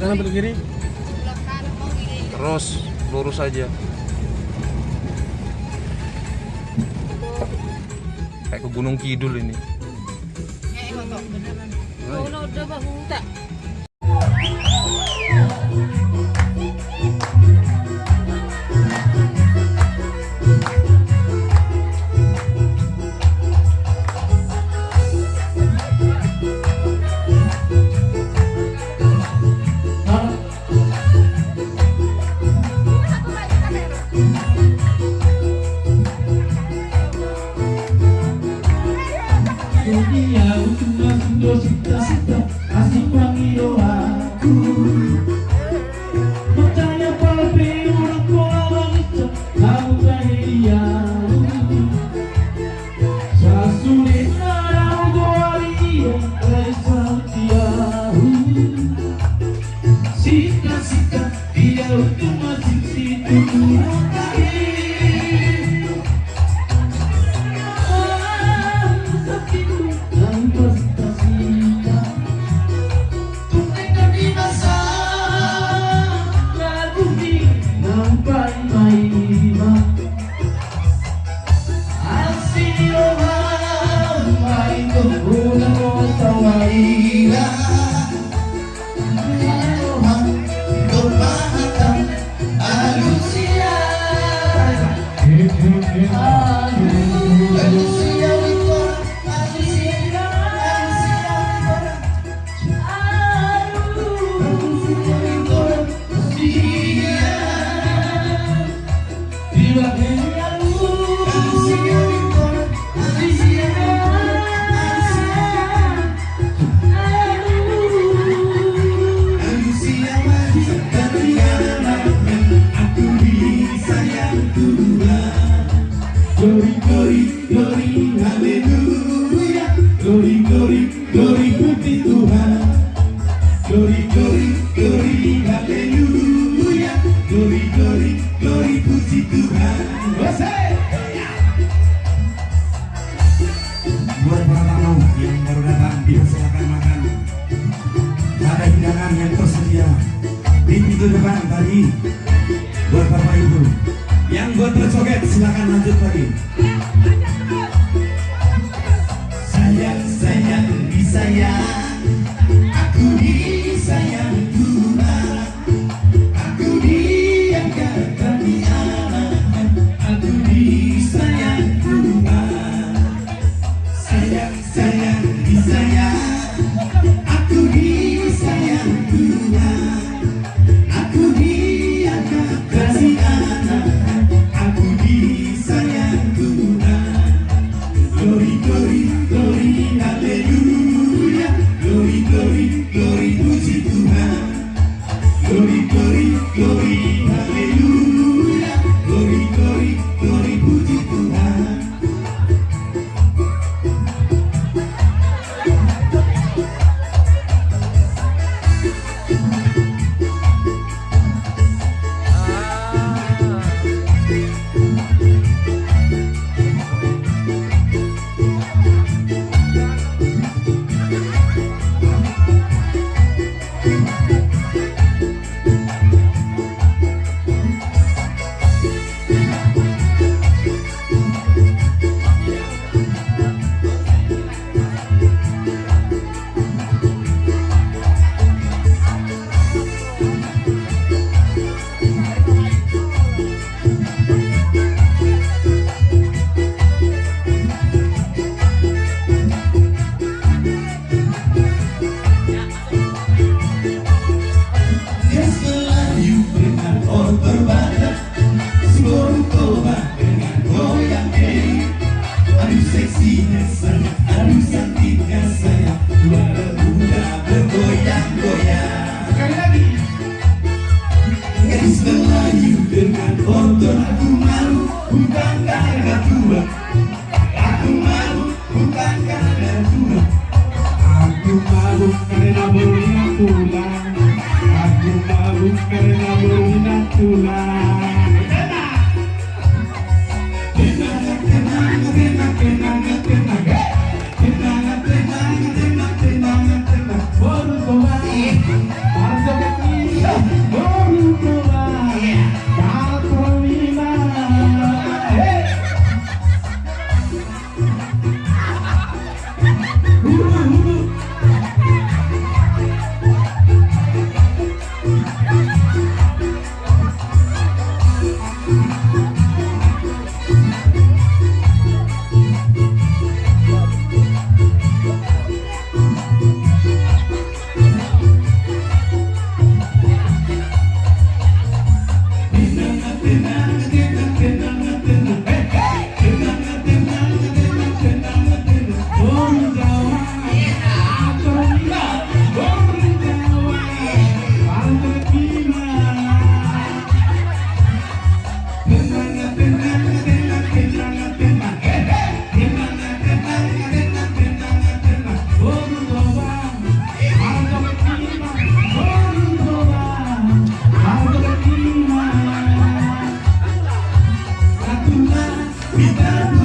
kanan belok kiri. Belok kanan mau kiri. Terus lurus aja. Kayak ke Gunung Kidul ini. Kotor beneran. Oh, udah bahu tak. Buat para tamu yang baru datang, dipersilakan makan. Ada hidangan yang tersedia di pintu depan tadi. Buat bapak ibu yang buat berjoget, silakan lanjut tadi. Sayang, sayang, disayang, aku disayang Tuhan, aku diangkat di anak, aku disayang Tuhan. Sayang, sayang, disayang, aku disayang Tuhan, aku diangkat kasih anak, aku disayang Tuhan. Glory, glory, glory, hallelujah, glory, glory, glory. dan